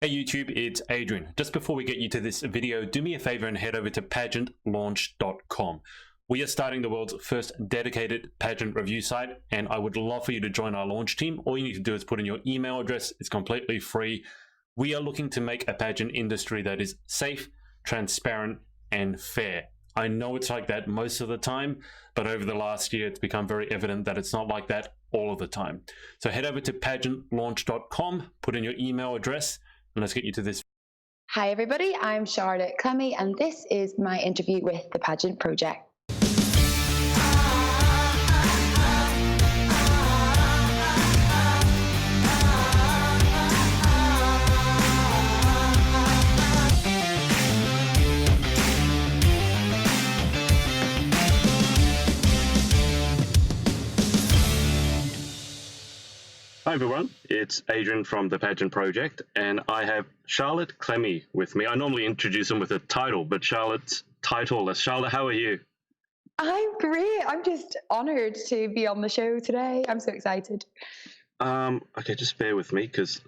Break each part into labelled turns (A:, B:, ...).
A: Hey YouTube, it's Adrian. Just before we get you to this video, do me a favor and head over to pageantlaunch.com. We are starting the world's first dedicated pageant review site, and I would love for you to join our launch team. All you need to do is put in your email address. It's completely free. We are looking to make a pageant industry that is safe, transparent, and fair. I know it's like that most of the time, but over the last year, it's become very evident that it's not like that all of the time. So head over to pageantlaunch.com, put in your email address, and let's get you to this.
B: Hi everybody, I'm Charlotte Clemie and this is my interview with the Pageant Project.
A: Hi everyone, it's Adrian from the Pageant Project, and I have Charlotte Clemie with me. I normally introduce them with a title, but Charlotte's titleless. Charlotte, how are you?
B: I'm great. I'm just honoured to be on the show today. I'm so excited.
A: Okay, just bear with me because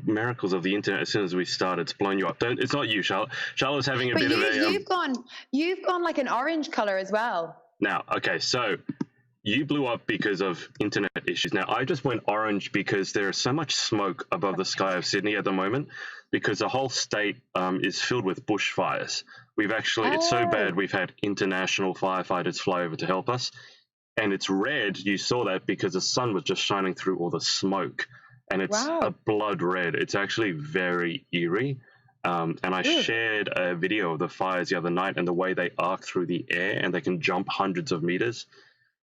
A: miracles of the internet. As soon as we start, it's blown you up. It's not you, Charlotte. Charlotte's having a bit of a.
B: You've gone like an orange colour as well.
A: Now, okay, so. You blew up because of internet issues. Now, I just went orange because there is so much smoke above the sky of Sydney at the moment because the whole state is filled with bushfires. It's so bad, we've had international firefighters fly over to help us. And it's red, you saw that because the sun was just shining through all the smoke. And it's a blood red. It's actually very eerie. And I shared a video of the fires the other night and the way they arc through the air and they can jump hundreds of meters.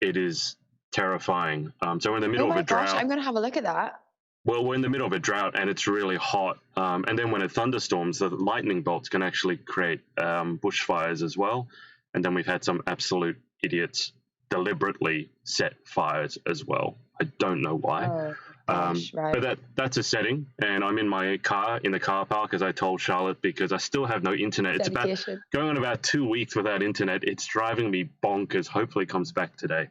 A: It is terrifying. So we're in the middle of a drought.
B: I'm going to have a look at that.
A: Well, we're in the middle of a drought and it's really hot. And then when it thunderstorms, the lightning bolts can actually create bushfires as well. And then we've had some absolute idiots deliberately set fires as well. I don't know why.
B: Oh, gosh, right.
A: But that's a setting. And I'm in my car, in the car park, as I told Charlotte, because I still have no internet. It's going on about 2 weeks without internet. It's driving me bonkers. Hopefully it comes back today.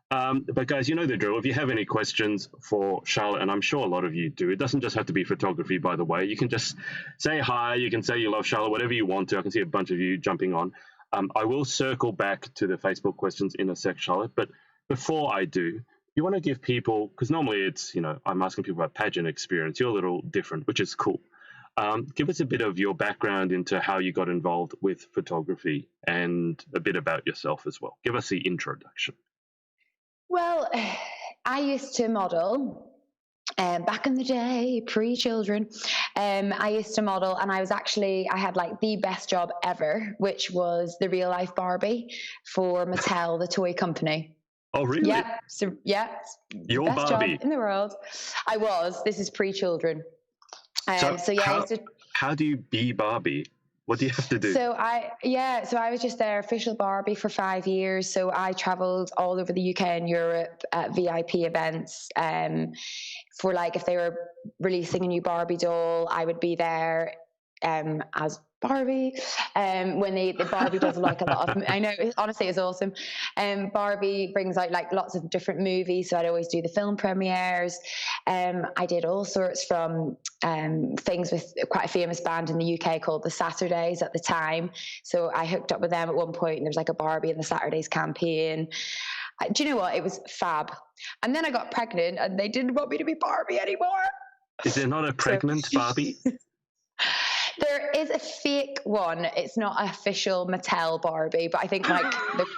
A: But guys, you know the drill. If you have any questions for Charlotte, and I'm sure a lot of you do, it doesn't just have to be photography, by the way. You can just say hi. You can say you love Charlotte, whatever you want to. I can see a bunch of you jumping on. I will circle back to the Facebook questions in a sec, Charlotte. But before I do, you want to give people, because normally it's, I'm asking people about pageant experience. You're a little different, which is cool. Give us a bit of your background into how you got involved with photography and a bit about yourself as well. Give us the introduction.
B: Well, I used to model back in the day, pre-children. I used to model and I had like the best job ever, which was the real life Barbie for Mattel, the toy company.
A: Oh, really?
B: Yeah. So, yeah.
A: You're
B: best
A: Barbie
B: job in the world. I was. This is pre-children.
A: How do you be Barbie? What do you have to do?
B: So I was just their official Barbie for 5 years. So I traveled all over the UK and Europe at VIP events. For like if they were releasing a new Barbie doll, I would be there as Barbie. When the Barbie does like a lot of, I know, honestly, it's awesome. Barbie brings out like lots of different movies, so I'd always do the film premieres. I did all sorts from things with quite a famous band in the UK called the Saturdays at the time. So I hooked up with them at one point, and there was like a Barbie in the Saturdays campaign. Do you know what? It was fab. And then I got pregnant, and they didn't want me to be Barbie anymore.
A: Is there not a pregnant Barbie?
B: There is a fake one. It's not an official Mattel Barbie, but I think like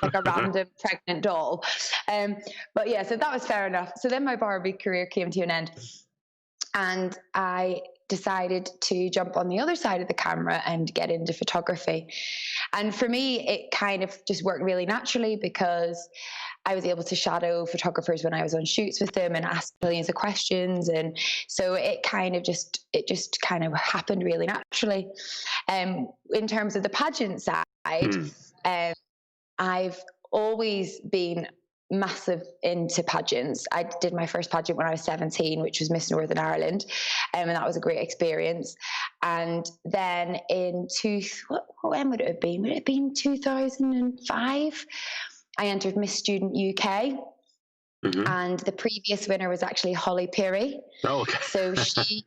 B: a random pregnant doll. But yeah, so that was fair enough. So then my Barbie career came to an end, and I decided to jump on the other side of the camera and get into photography. And for me, it kind of just worked really naturally because I was able to shadow photographers when I was on shoots with them and ask millions of questions. And so it just kind of happened really naturally. In terms of the pageant side, I've always been massive into pageants. I did my first pageant when I was 17, which was Miss Northern Ireland, and that was a great experience. And then when would it have been? Would it have been 2005? I entered Miss Student UK, And the previous winner was actually Holly Perry.
A: Oh, okay.
B: So she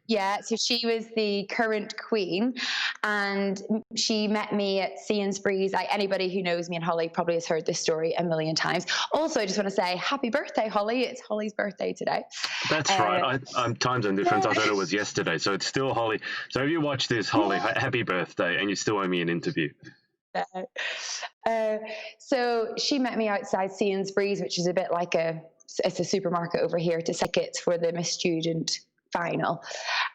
B: was the current queen, and she met me at Sainsbury's. Anybody who knows me and Holly probably has heard this story a million times. Also, I just want to say happy birthday, Holly. It's Holly's birthday today.
A: That's right. I'm time zone difference. I thought it was yesterday, so it's still Holly. So if you watch this, Holly, happy birthday, and you still owe me an interview.
B: So she met me outside Sainsbury's, which is a bit like it's a supermarket over here, to tickets for the Miss Student final.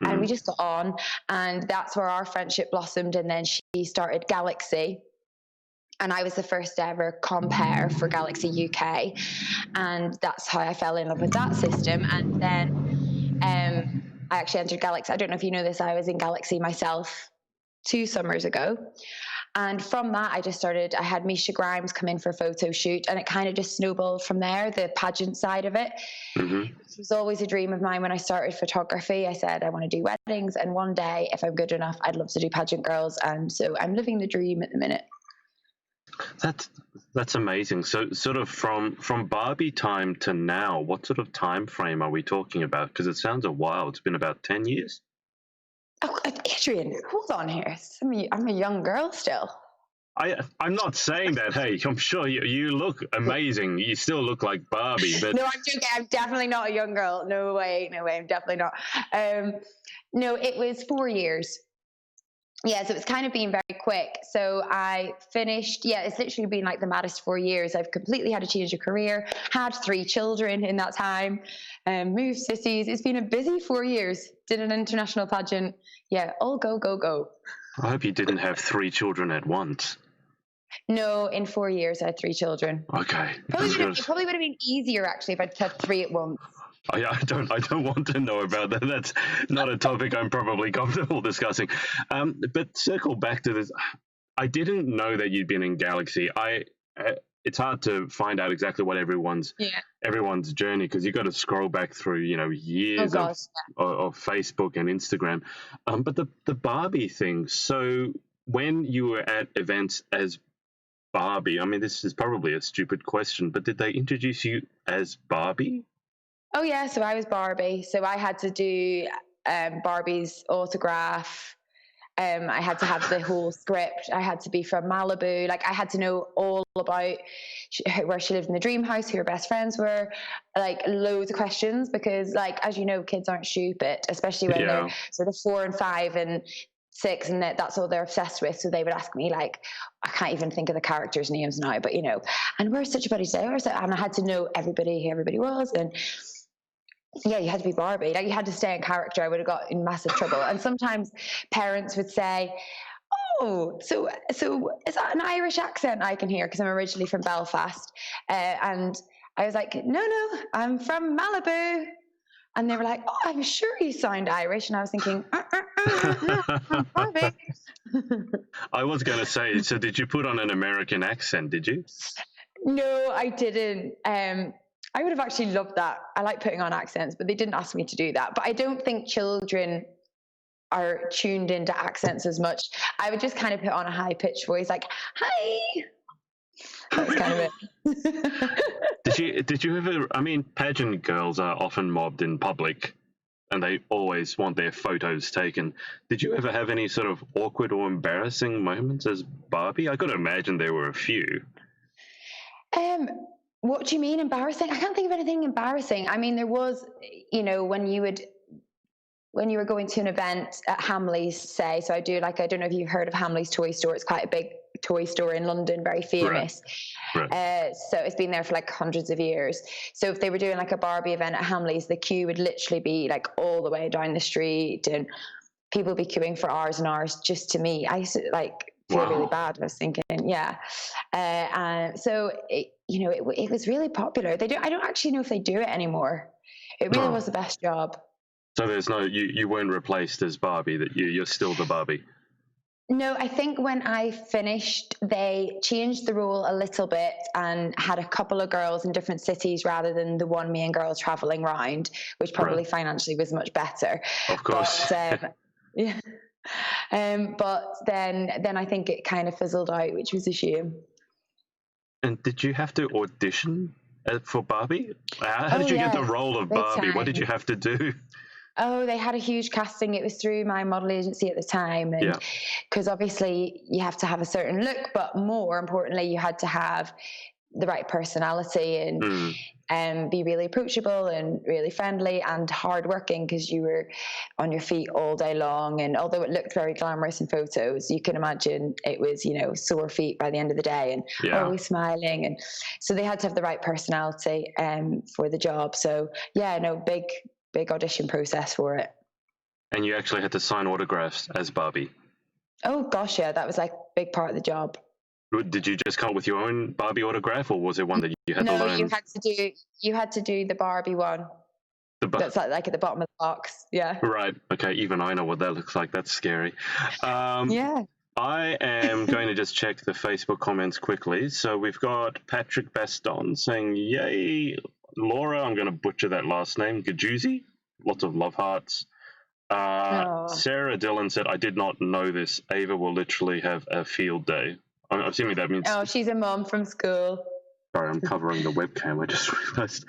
B: And we just got on, and that's where our friendship blossomed. And then she started Galaxy, and I was the first ever compere for Galaxy UK, and that's how I fell in love with that system. And then I actually entered Galaxy. I don't know if you know this, I was in Galaxy myself 2 summers ago. And from that, I had Misha Grimes come in for a photo shoot, and it kind of just snowballed from there, the pageant side of it. It was always a dream of mine when I started photography. I said, I want to do weddings, and one day, if I'm good enough, I'd love to do pageant girls. And so I'm living the dream at the minute.
A: That's amazing. So sort of from Barbie time to now, what sort of time frame are we talking about? Because it sounds a while. It's been about 10 years.
B: Oh, Adrian, hold on here. I'm a young girl still.
A: I'm not saying that. Hey, I'm sure you look amazing. You still look like Barbie. But
B: no, I'm joking. I'm definitely not a young girl. No way. I'm definitely not. No, it was 4 years. Yeah, so it's kind of been very quick. So I finished, it's literally been like the maddest 4 years. I've completely had to change a career, had 3 children in that time, moved cities. It's been a busy 4 years. Did an international pageant. Yeah, all go.
A: I hope you didn't have 3 children at once.
B: No, in 4 years I had 3 children.
A: Okay.
B: It probably would have been easier actually if I'd had 3 at once.
A: I don't want to know about that. That's not a topic I'm probably comfortable discussing. But circle back to this. I didn't know that you'd been in Galaxy. It's hard to find out exactly what everyone's journey, because you've got to scroll back through years of Facebook and Instagram. But the Barbie thing. So when you were at events as Barbie, I mean, this is probably a stupid question, but did they introduce you as Barbie?
B: Oh, yeah. So I was Barbie. So I had to do Barbie's autograph. I had to have the whole script. I had to be from Malibu. Like, I had to know all about where she lived in the dream house, who her best friends were, like loads of questions, because like, as you know, kids aren't stupid, especially when they're sort of 4 and 5 and 6, and that's all they're obsessed with. So they would ask me, like, I can't even think of the characters' names now, but and where's such a buddy today? And I had to know everybody, who everybody was. And yeah, you had to be Barbie. Like, you had to stay in character. I would have got in massive trouble. And sometimes parents would say, oh, so is that an Irish accent I can hear? Because I'm originally from Belfast. And I was like, no, I'm from Malibu. And they were like, oh, I'm sure you sound Irish. And I was thinking, I'm Barbie.
A: I was going to say, so did you put on an American accent, did you?
B: No, I didn't. I would have actually loved that. I like putting on accents, but they didn't ask me to do that. But I don't think children are tuned into accents as much. I would just kind of put on a high-pitched voice, like, hi. That's kind of
A: it. Did you ever, I mean, pageant girls are often mobbed in public, and they always want their photos taken. Did you ever have any sort of awkward or embarrassing moments as Barbie? I could imagine there were a few.
B: What do you mean embarrassing? I can't think of anything embarrassing. I mean, there was, when you were going to an event at Hamley's, say, so I don't know if you've heard of Hamley's Toy Store. It's quite a big toy store in London, very famous. Right. So it's been there for like hundreds of years. So if they were doing like a Barbie event at Hamley's, the queue would literally be like all the way down the street, and people would be queuing for hours and hours just to meet. I used to feel really bad. I was thinking, so it was really popular. I don't actually know if they do it anymore. It really was the best job.
A: So there's you weren't replaced as Barbie, that you're still the Barbie.
B: No, I think when I finished, they changed the rule a little bit and had a couple of girls in different cities rather than the one main girl traveling around, which probably financially was much better.
A: Of course.
B: But, yeah. But then I think it kind of fizzled out, which was a shame.
A: And did you have to audition for Barbie? How did you get the role of Barbie?
B: Time.
A: What did you have to do?
B: Oh, they had a huge casting. It was through my model agency at the time. And because obviously you have to have a certain look, but more importantly, you had to have the right personality and be really approachable and really friendly and hardworking, because you were on your feet all day long. And although it looked very glamorous in photos, you can imagine it was, sore feet by the end of the day and always smiling. And so they had to have the right personality for the job. So big audition process for it.
A: And you actually had to sign autographs as Barbie?
B: Oh gosh, yeah, that was like a big part of the job.
A: Did you just come up with your own Barbie autograph, or was it one that you had to learn?
B: No, you had to do the Barbie one. That's like at the bottom of the box. Yeah.
A: Right. Okay. Even I know what that looks like. That's scary.
B: Yeah.
A: I am going to just check the Facebook comments quickly. So we've got Patrick Baston saying, "Yay, Laura." I'm going to butcher that last name. Gajuzzi. Lots of love hearts. Sarah Dillon said, "I did not know this. Ava will literally have a field day." I'm assuming that means...
B: Oh, she's a mom from school.
A: Sorry, I'm covering the webcam. I just realized.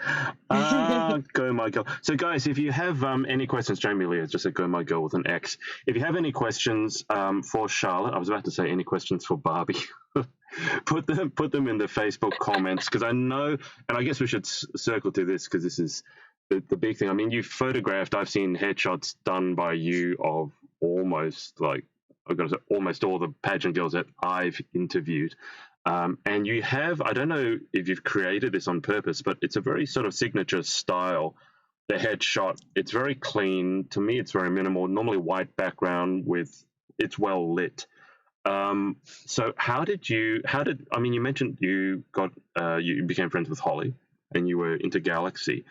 A: Go my girl. So, guys, if you have any questions, Jamie Lee has just said go my girl with an X. If you have any questions for Charlotte, I was about to say any questions for Barbie, put them in the Facebook comments, because I know, and I guess we should circle to this, because this is the big thing. I mean, you've photographed, I've seen headshots done by you of almost all the pageant girls that I've interviewed. And you have, I don't know if you've created this on purpose, but it's a very sort of signature style. The headshot, it's very clean. To me, it's very minimal, normally white background it's well lit. So you mentioned you became friends with Holly and you were into Galaxy,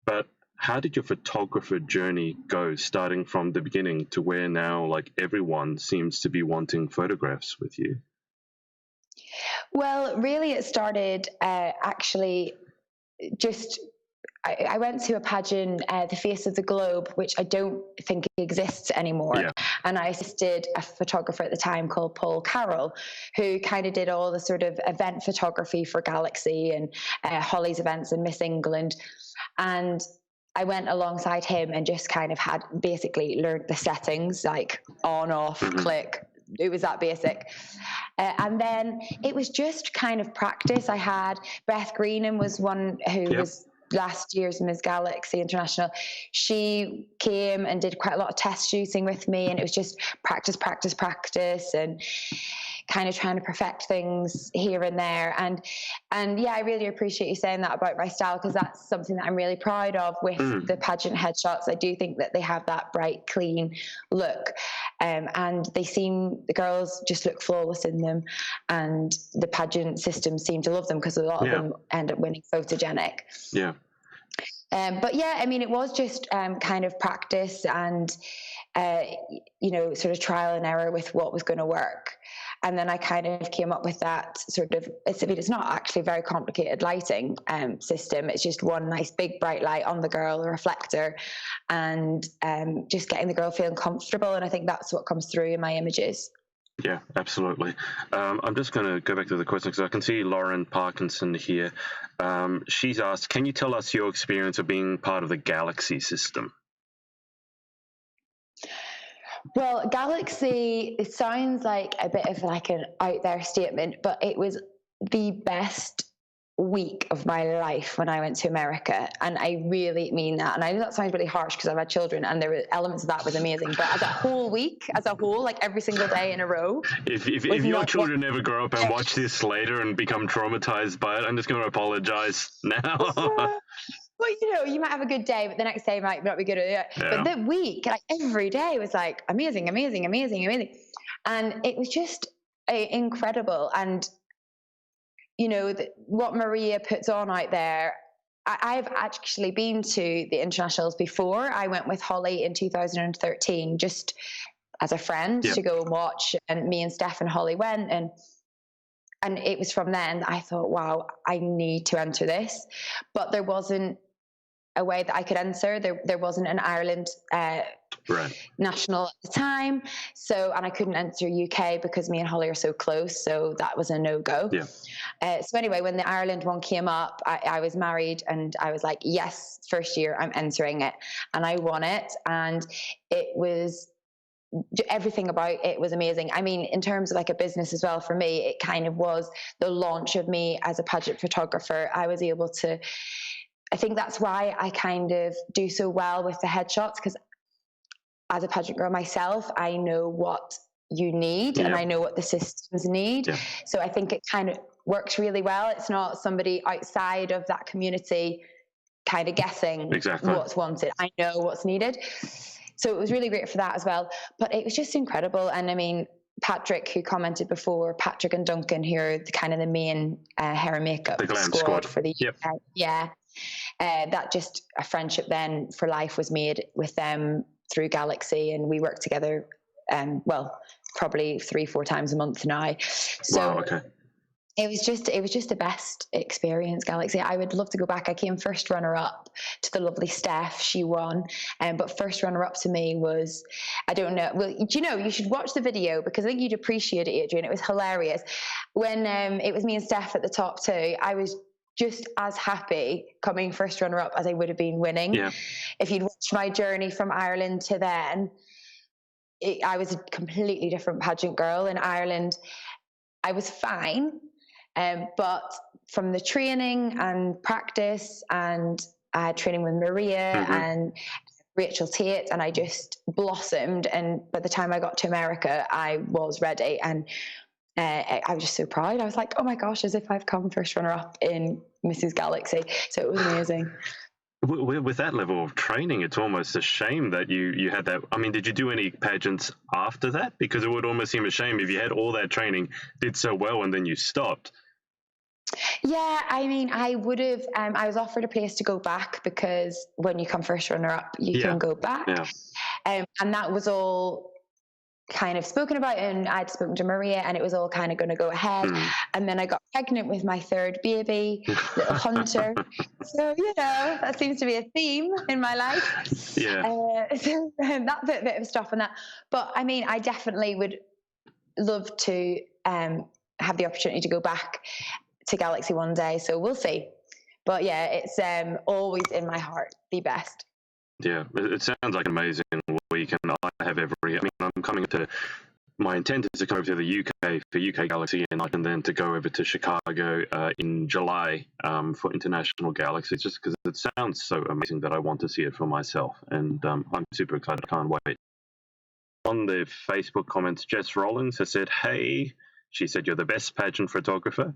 A: but how did your photographer journey go, starting from the beginning to where now, like, everyone seems to be wanting photographs with you?
B: Well, really, it started actually just. I went to a pageant, the Face of the Globe, which I don't think exists anymore. Yeah. And I assisted a photographer at the time called Paul Carroll, who kind of did all the sort of event photography for Galaxy and Holly's events and Miss England. And I went alongside him and just kind of had basically learned the settings, like on, off, click. It was that basic. And then it was just kind of practice. I had Beth Greenham was one who was last year's Miss Galaxy International. She came and did quite a lot of test shooting with me, and it was just practice, and kind of trying to perfect things here and there. And yeah, I really appreciate you saying that about my style, because that's something that I'm really proud of with the pageant headshots. I do think that they have that bright, clean look. And the girls just look flawless in them, and the pageant system seem to love them, because a lot of them end up winning photogenic.
A: Yeah.
B: But yeah, I mean, it was just kind of practice and, sort of trial and error with what was going to work. And then I kind of came up with that sort of, it's not actually a very complicated lighting system. It's just one nice big bright light on the girl, a reflector, and just getting the girl feeling comfortable. And I think that's what comes through in my images.
A: Yeah, absolutely. I'm just going to go back to the question, because I can see Lauren Parkinson here. She's asked, can you tell us your experience of being part of the Galaxy system?
B: Well, Galaxy, it sounds like a bit of like an out there statement, but it was the best week of my life when I went to America, and I really mean that. And I know that sounds really harsh because I've had children, and there were elements of that was amazing, but as a whole week, like every single day in a row. If
A: your children ever grow up and watch this later and become traumatized by it, I'm just going to apologize now.
B: Well, you might have a good day, but the next day might not be good. But the week, like every day was like amazing. And it was just incredible. And, what Maria puts on out there, I've actually been to the internationals before. I went with Holly in 2013, just as a friend to go and watch. And me and Steph and Holly went, and it was from then that I thought, wow, I need to enter this. But there wasn't a way that I could enter. There wasn't an Ireland national at the time, and I couldn't enter UK because me and Holly are so close, so that was a no-go. So anyway, when the Ireland one came up, I was married and I was like, yes, first year I'm entering it, and I won it, and it was, everything about it was amazing. I mean, in terms of like a business as well, for me, it kind of was the launch of me as a pageant photographer. I was able to, I think that's why I kind of do so well with the headshots, because as a pageant girl myself, I know what you need and I know what the systems need. So I think it kind of works really well. It's not somebody outside of that community kind of guessing what's wanted. I know what's needed. So it was really great for that as well. But it was just incredible. And I mean, Patrick, who commented before, Patrick and Duncan, who are the main hair and makeup squad for the UK. That just a friendship then for life was made with them through Galaxy, and we work together probably 3-4 times a month now. So it was just the best experience, Galaxy. I would love to go back. I came first runner-up to the lovely Steph. She won. But first runner-up to me was, I don't know. Well, you should watch the video because I think you'd appreciate it, Adrian. It was hilarious. When it was me and Steph at the top two, I was just as happy coming first runner-up as I would have been winning. If you'd watched my journey from Ireland to then, I was a completely different pageant girl. In Ireland, I was fine. But from the training and practice, and I had training with Maria and Rachel Tate, and I just blossomed. And by the time I got to America, I was ready. And I was just so proud. I was like, oh my gosh, as if I've come first runner-up in Mrs. Galaxy. So it was amazing.
A: With that level of training, it's almost a shame that you had that. I mean, did you do any pageants after that? Because it would almost seem a shame if you had all that training, did so well, and then you stopped.
B: Yeah, I mean, I would have, I was offered a place to go back because when you come first runner-up, you can go back. And that was all kind of spoken about, and I'd spoken to Maria, and it was all kind of going to go ahead. And then I got pregnant with my third baby, little Hunter. So, that seems to be a theme in my life. So that bit of stuff and that. But I mean, I definitely would love to have the opportunity to go back to Galaxy one day, so we'll see. But yeah, it's always in my heart, the best.
A: Yeah, it sounds like an amazing week, and I have I'm coming to, my intent is to come over to the UK for UK Galaxy, and I can then to go over to Chicago in July for International Galaxy, just because it sounds so amazing that I want to see it for myself, and I'm super excited. I can't wait. On the Facebook comments, Jess Rollins has said, hey, she said, you're the best pageant photographer.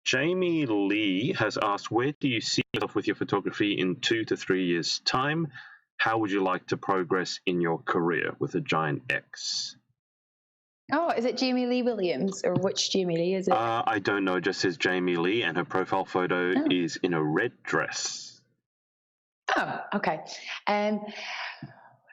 A: Jamie Lee has asked, where do you see yourself with your photography in 2 to 3 years' time? How would you like to progress in your career, with a giant X?
B: Oh, is it Jamie Lee Williams, or which Jamie Lee is it?
A: I don't know. It just says Jamie Lee, and her profile photo is in a red dress.
B: Oh, okay.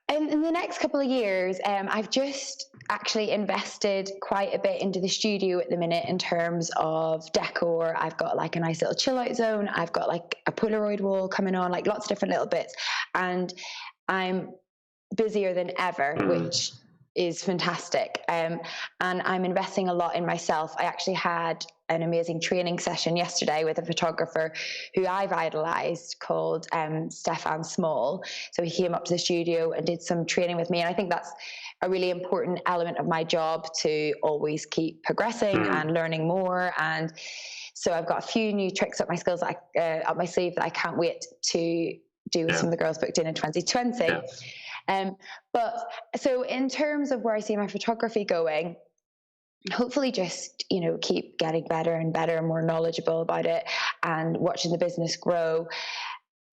B: In the next couple of years, I've just actually invested quite a bit into the studio at the minute in terms of decor. I've got like a nice little chill out zone. I've got like a Polaroid wall coming on, like lots of different little bits. And I'm busier than ever, which is fantastic. And I'm investing a lot in myself. I actually had an amazing training session yesterday with a photographer who I've idolized called Stefan Small. So he came up to the studio and did some training with me. And I think that's a really important element of my job, to always keep progressing and learning more. And so I've got a few new tricks up my skills up my sleeve that I can't wait to do with some of the girls booked in 2020. But so in terms of where I see my photography going, hopefully just, keep getting better and better and more knowledgeable about it, and watching the business grow.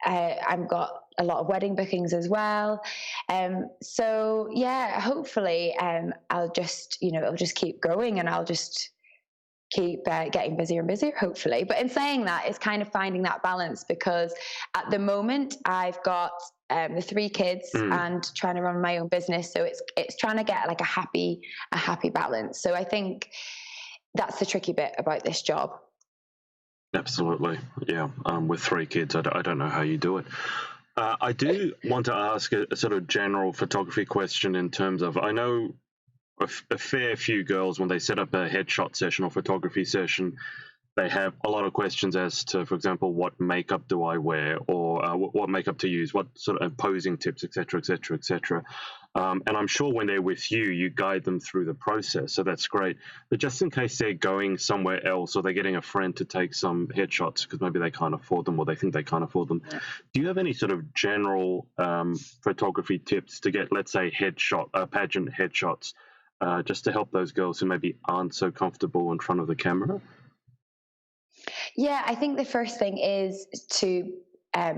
B: I've got a lot of wedding bookings as well. So yeah, hopefully I'll just, it'll just keep growing, and I'll just keep getting busier and busier, hopefully. But in saying that, it's kind of finding that balance, because at the moment I've got the 3 kids and trying to run my own business. So it's trying to get like a happy balance. So I think that's the tricky bit about this job.
A: Absolutely. Yeah. With 3 kids, I don't know how you do it. I do want to ask a sort of general photography question in terms of, I know a fair few girls, when they set up a headshot session or photography session, they have a lot of questions as to, for example, what makeup do I wear, or what makeup to use, what sort of posing tips, etc., etc., etc. And I'm sure when they're with you, you guide them through the process, so that's great. But just in case they're going somewhere else, or they're getting a friend to take some headshots because maybe they can't afford them, or they think they can't afford them, do you have any sort of general photography tips to get, let's say, pageant headshots, just to help those girls who maybe aren't so comfortable in front of the camera?
B: Yeah, I think the first thing is to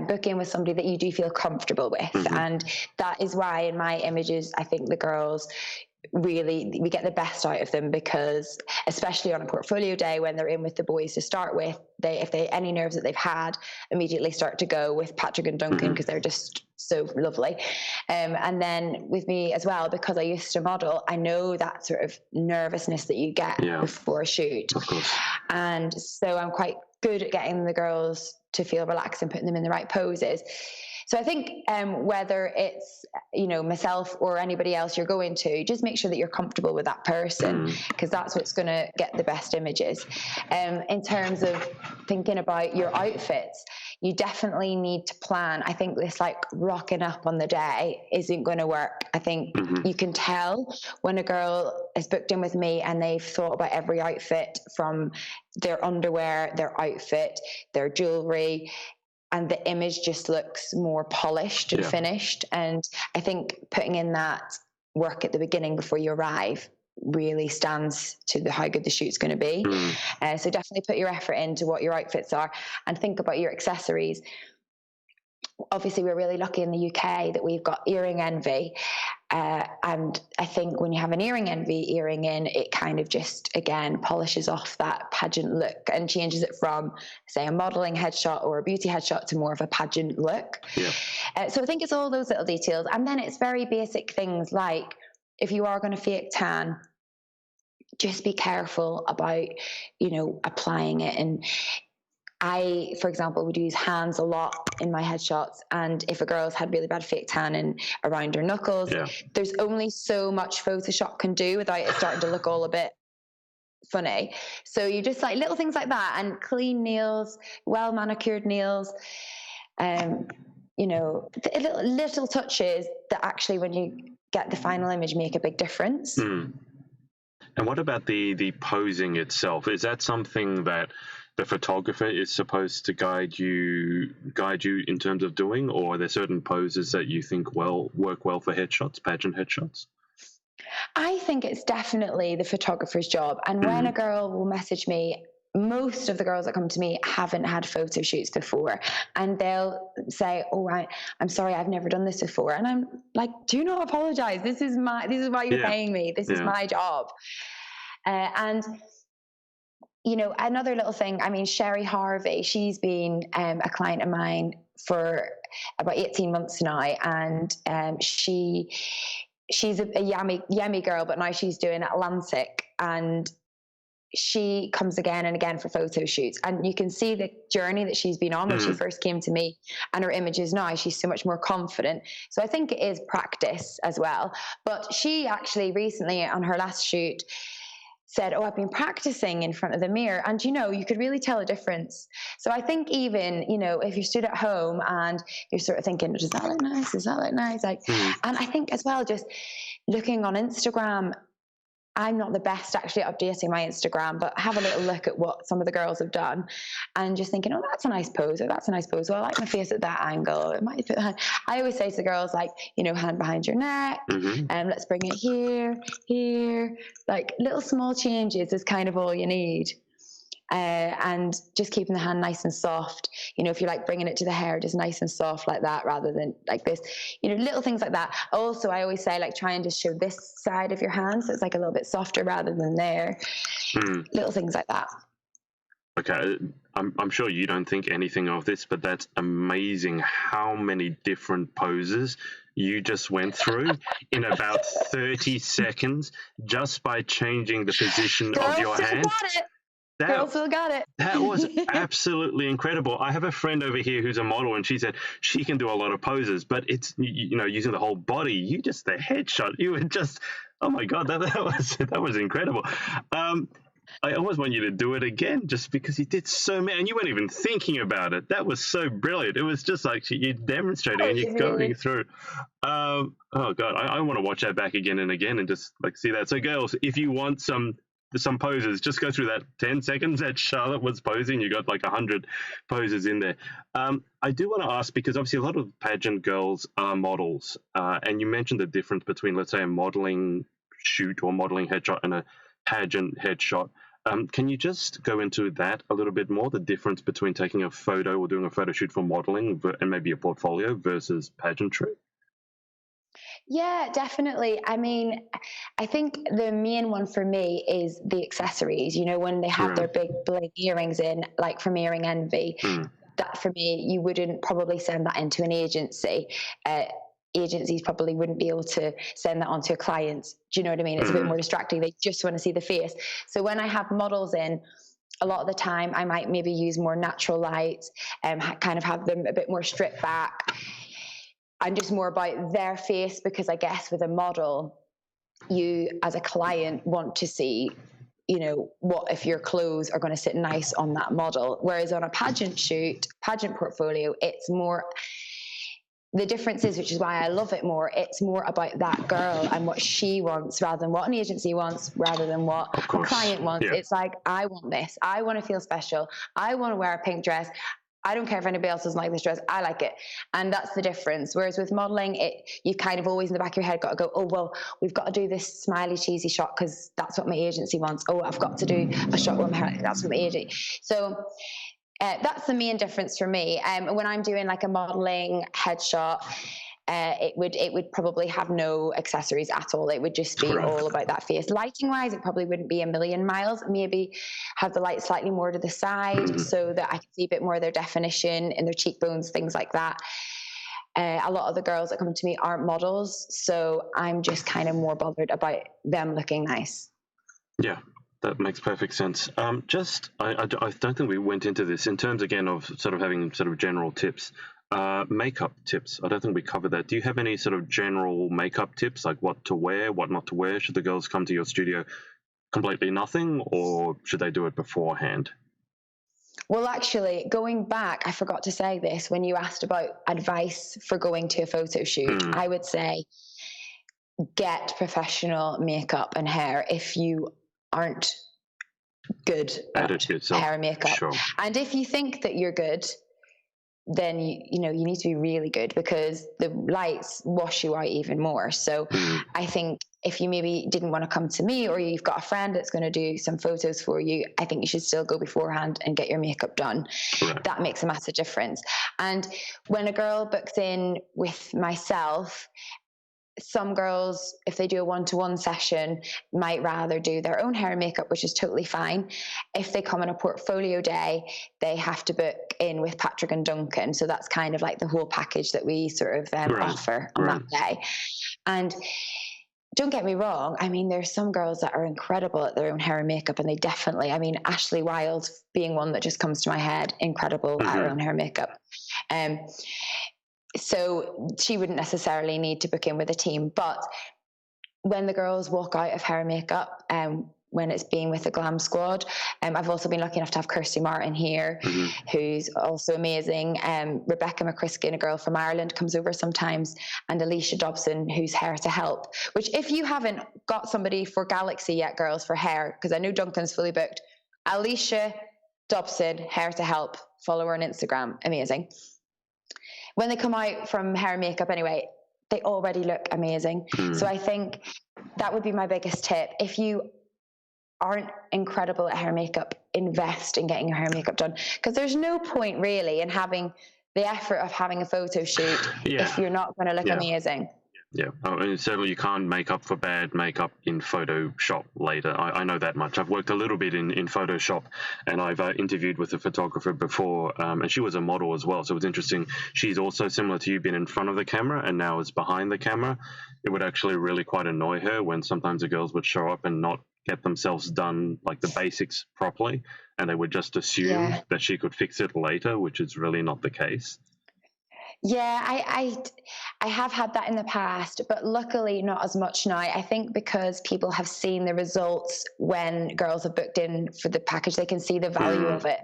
B: book in with somebody that you do feel comfortable with. And that is why in my images, I think the girls really, we get the best out of them, because especially on a portfolio day when they're in with the boys to start with, if any nerves that they've had immediately start to go with Patrick and Duncan, because they're just so lovely. And then with me as well, because I used to model, I know that sort of nervousness that you get before a shoot.
A: Of course.
B: And so I'm quite good at getting the girls to feel relaxed and putting them in the right poses. So I think whether it's, myself or anybody else you're going to, just make sure that you're comfortable with that person, because that's what's going to get the best images. In terms of thinking about your outfits, you definitely need to plan. I think this rocking up on the day isn't going to work. I think you can tell when a girl is booked in with me and they've thought about every outfit, from their underwear, their outfit, their jewelry, and the image just looks more polished and finished. And I think putting in that work at the beginning before you arrive really stands to how good the shoot's going to be. So definitely put your effort into what your outfits are, and think about your accessories. Obviously, we're really lucky in the UK that we've got earring envy. And I think when you have an earring envy earring in, it kind of just, again, polishes off that pageant look and changes it from, say, a modelling headshot or a beauty headshot to more of a pageant look. So I think it's all those little details. And then it's very basic things like, if you are going to fake tan, just be careful about, applying it. And I, for example, would use hands a lot in my headshots. And if a girl's had really bad fake tan and around her knuckles, there's only so much Photoshop can do without it starting to look all a bit funny. So you just little things like that, and clean nails, well manicured nails, little touches that actually, when you get the final image, make a big difference.
A: And what about the posing itself? Is that something that the photographer is supposed to guide you in terms of doing, or are there certain poses that you think work well for headshots, pageant headshots?
B: I think it's definitely the photographer's job. And when a girl will message me, most of the girls that come to me haven't had photo shoots before, and they'll say, "Oh, I'm sorry, I've never done this before." And I'm like, "Do not apologize. This is why you're paying me. This is my job." And another little thing, Sherry Harvey, she's been a client of mine for about 18 months now, and she's a yummy girl, but now she's doing Atlantic, and she comes again and again for photo shoots, and you can see the journey that she's been on when she first came to me, and her images now, she's so much more confident. So I think it is practice as well. But she actually recently, on her last shoot, said, "Oh, I've been practicing in front of the mirror." And, you could really tell a difference. So I think even, if you stood at home and you're sort of thinking, does that look nice? Does that look nice? And I think as well, just looking on Instagram, I'm not the best actually at updating my Instagram, but have a little look at what some of the girls have done, and just thinking, "Oh, that's a nice pose," or "That's a nice pose. Well, I like my face at that angle." It might fit. I always say to the girls, hand behind your neck, and let's bring it here. Little small changes is kind of all you need. And just keeping the hand nice and soft. If you bringing it to the hair, just nice and soft like that, rather than like this. Little things like that. Also, I always say try and just show this side of your hand, so it's a little bit softer rather than there. Little things like that.
A: Okay, I'm sure you don't think anything of this, but that's amazing how many different poses you just went through in about 30 seconds just by changing the position of your hand.
B: Girl still got it.
A: That was absolutely incredible. I have a friend over here who's a model, and she said she can do a lot of poses, but it's, using the whole body. You just, the headshot, you were just, oh my God, that was incredible. I always want you to do it again, just because you did so many, and you weren't even thinking about it. That was so brilliant. It was just like you're demonstrating and you're going through. Oh God, I want to watch that back again and again and just like see that. So girls, if you want some poses, just go through that 10 seconds that Charlotte was posing. You got like 100 poses in there. I do want to ask, because obviously a lot of pageant girls are models, and you mentioned the difference between, let's say, a modeling shoot or modeling headshot and a pageant headshot. Can you just go into that a little bit more, the difference between taking a photo or doing a photo shoot for modeling and maybe a portfolio versus pageantry?
B: Yeah, definitely. I mean, I think the main one for me is the accessories. When they have their big bling earrings in, like from Earring Envy, that for me, you wouldn't probably send that into an agency. Agencies probably wouldn't be able to send that on to clients. Do you know what I mean? It's a bit more distracting. They just want to see the face. So when I have models in, a lot of the time I might maybe use more natural light and kind of have them a bit more stripped back and just more about their face, because I guess with a model, you as a client want to see, what if your clothes are going to sit nice on that model. Whereas on a pageant shoot, pageant portfolio, it's more, the difference is, which is why I love it more, it's more about that girl and what she wants rather than what an agency wants, rather than what a client wants. Yeah. It's like, I want this. I want to feel special. I want to wear a pink dress. I don't care if anybody else doesn't like this dress. I like it. And that's the difference. Whereas with modeling, you kind of always in the back of your head got to go, oh, well, we've got to do this smiley, cheesy shot because that's what my agency wants. Oh, I've got to do a shot with my hair. That's what my agency. So that's the main difference for me. When I'm doing like a modeling headshot, it would probably have no accessories at all. It would just be all about that face. Lighting wise, it probably wouldn't be a million miles. Maybe have the light slightly more to the side so that I can see a bit more of their definition in their cheekbones, things like that. A lot of the girls that come to me aren't models, so I'm just kind of more bothered about them looking nice.
A: Yeah. That makes perfect sense. I don't think we went into this in terms, again, of sort of having sort of general tips. Makeup tips. I don't think we covered that. Do you have any sort of general makeup tips, like what to wear, what not to wear? Should the girls come to your studio completely nothing, or should they do it beforehand?
B: Well, actually, going back, I forgot to say this when you asked about advice for going to a photo shoot. I would say get professional makeup and hair if you aren't good at hair and makeup. Sure. And if you think that you're good, then you need to be really good, because the lights wash you out even more. So I think if you maybe didn't want to come to me, or you've got a friend that's going to do some photos for you, I think you should still go beforehand and get your makeup done. Right. That makes a massive difference. And when a girl books in with myself, some girls, if they do a one-to-one session, might rather do their own hair and makeup, which is totally fine. If they come on a portfolio day, they have to book in with Patrick and Duncan. So that's kind of like the whole package that we sort of offer on that day. And don't get me wrong, I mean, there's some girls that are incredible at their own hair and makeup, and they definitely, I mean, Ashley Wild being one that just comes to my head, incredible at her own hair and makeup. So she wouldn't necessarily need to book in with a team. But when the girls walk out of hair and makeup, when it's being with the Glam Squad, I've also been lucky enough to have Kirsty Martin here, who's also amazing. Rebecca McCriskin, a girl from Ireland, comes over sometimes, and Alicia Dobson, who's Hair to Help, which if you haven't got somebody for Galaxy yet, girls, for hair, because I know Duncan's fully booked, Alicia Dobson, Hair to Help, follow her on Instagram, amazing. When they come out from hair and makeup anyway, they already look amazing. So I think that would be my biggest tip. If you aren't incredible at hair and makeup, invest in getting your hair and makeup done. Because there's no point really in having the effort of having a photo shoot if you're not going to look amazing.
A: Yeah, and certainly you can't make up for bad makeup in Photoshop later. I know that much. I've worked a little bit in Photoshop, and I've interviewed with a photographer before, and she was a model as well. So it was interesting. She's also similar to you, been in front of the camera and now is behind the camera. It would actually really quite annoy her when sometimes the girls would show up and not get themselves done, like the basics properly, and they would just assume that she could fix it later, which is really not the case.
B: Yeah, I have had that in the past, but luckily not as much now. I think because people have seen the results when girls have booked in for the package, they can see the value of it.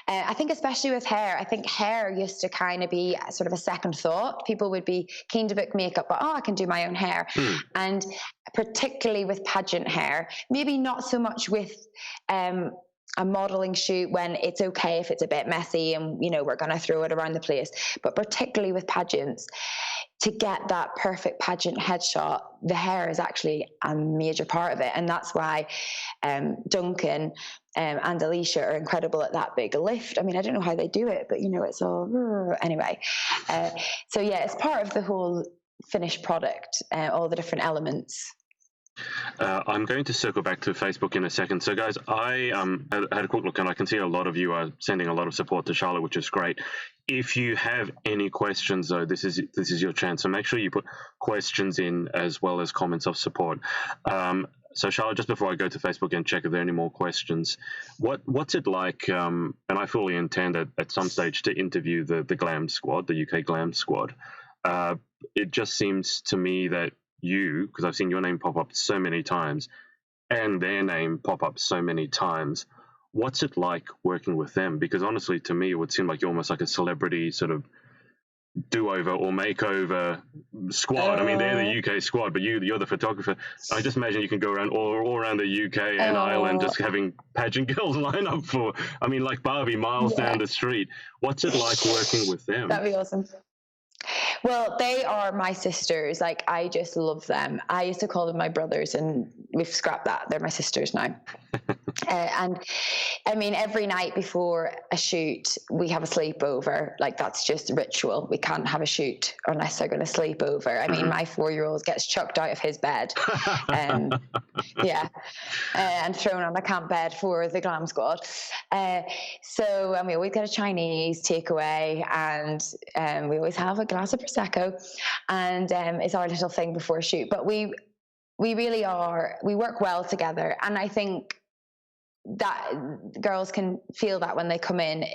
B: I think especially with hair, I think hair used to kind of be sort of a second thought. People would be keen to book makeup, but I can do my own hair. And particularly with pageant hair, maybe not so much with a modeling shoot when it's okay if it's a bit messy and, we're going to throw it around the place. But particularly with pageants, to get that perfect pageant headshot, the hair is actually a major part of it. And that's why Duncan and Alicia are incredible at that big lift. I mean, I don't know how they do it, but it's all anyway. So yeah, it's part of the whole finished product, all the different elements.
A: I'm going to circle back to Facebook in a second. So, guys, I had a quick look, and I can see a lot of you are sending a lot of support to Charlotte, which is great. If you have any questions, though, this is your chance. So make sure you put questions in as well as comments of support. So, Charlotte, just before I go to Facebook and check if there are any more questions, what's it like? And I fully intend at some stage to interview the Glam Squad, the UK Glam Squad. It just seems to me that because I've seen your name pop up so many times and their name pop up so many times, what's it like working with them? Because honestly, to me, it would seem like you're almost like a celebrity sort of do-over or makeover squad. I mean, they're the UK squad, but you're the photographer. I just imagine you can go around all around the UK and Ireland just having pageant girls line up for, like Barbie miles down the street. What's it like working with them?
B: That'd be awesome. Well, they are my sisters. Like, I just love them. I used to call them my brothers, and we've scrapped that. They're my sisters now. And I mean, every night before a shoot, we have a sleepover. Like, that's just a ritual. We can't have a shoot unless they're going to sleep over. I mean, my 4-year-old gets chucked out of his bed. And thrown on a camp bed for the Glam Squad. So we always get a Chinese takeaway, and we always have a glass of Prosecco, and it's our little thing before a shoot. But we really we work well together, and I think that girls can feel that when they come in.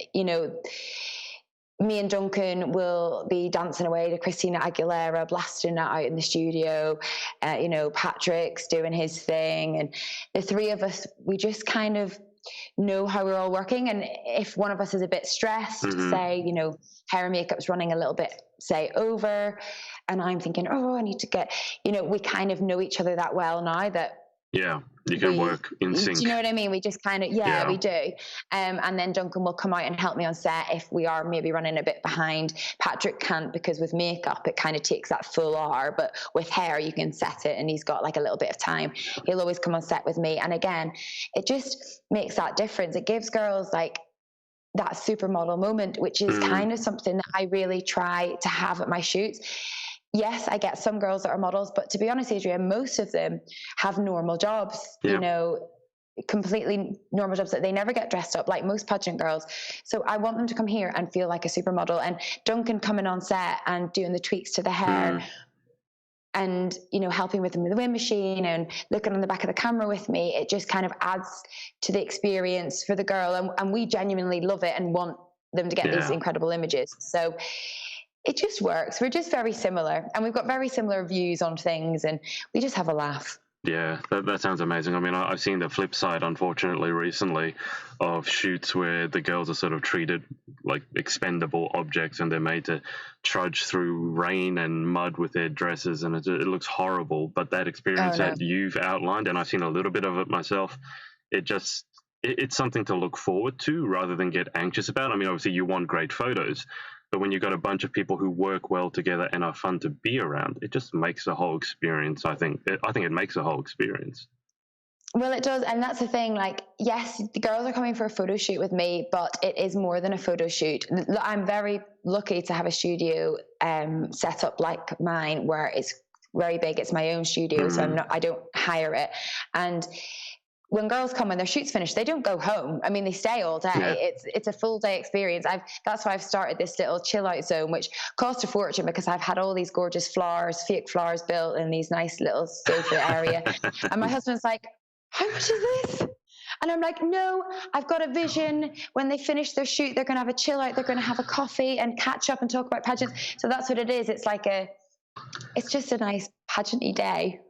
B: Me and Duncan will be dancing away to Christina Aguilera, blasting that out in the studio. Patrick's doing his thing, and the three of us, we just kind of know how we're all working. And if one of us is a bit stressed, say, hair and makeup's running a little bit, say, over, and I'm thinking, I need to get, we kind of know each other that well now that
A: you can work in sync.
B: Do you know what I mean? We just kind of, we do. And then Duncan will come out and help me on set if we are maybe running a bit behind. Patrick can't, because with makeup, it kind of takes that full hour, but with hair, you can set it, and he's got like a little bit of time. He'll always come on set with me. And again, it just makes that difference. It gives girls like that supermodel moment, which is kind of something that I really try to have at my shoots. Yes, I get some girls that are models, but to be honest, Adrian, most of them have normal jobs, completely normal jobs that they never get dressed up like most pageant girls. So I want them to come here and feel like a supermodel. And Duncan coming on set and doing the tweaks to the hair and, helping with them with the wind machine and looking on the back of the camera with me, it just kind of adds to the experience for the girl. And we genuinely love it and want them to get these incredible images. So it just works. We're just very similar, and we've got very similar views on things, and we just have a laugh.
A: Yeah, that sounds amazing. I mean, I've seen the flip side, unfortunately, recently of shoots where the girls are sort of treated like expendable objects, and they're made to trudge through rain and mud with their dresses, and it looks horrible. But that experience that you've outlined, and I've seen a little bit of it myself, it's something to look forward to rather than get anxious about. I mean, obviously, you want great photos, but when you've got a bunch of people who work well together and are fun to be around, it just makes the whole experience, I think it makes the whole experience.
B: Well, it does. And that's the thing, like, yes, the girls are coming for a photo shoot with me, but it is more than a photo shoot. I'm very lucky to have a studio set up like mine, where it's very big. It's my own studio, so I don't hire it. And when girls come, when their shoot's finished, they don't go home. I mean, they stay all day. Yeah. It's a full day experience. That's why I've started this little chill out zone, which cost a fortune because I've had all these gorgeous flowers, fake flowers built in these nice little sofa area. And my husband's like, how much is this? And I'm like, no, I've got a vision. When they finish their shoot, they're going to have a chill out. They're going to have a coffee and catch up and talk about pageants. So that's what it is. It's like it's just a nice pageant-y day.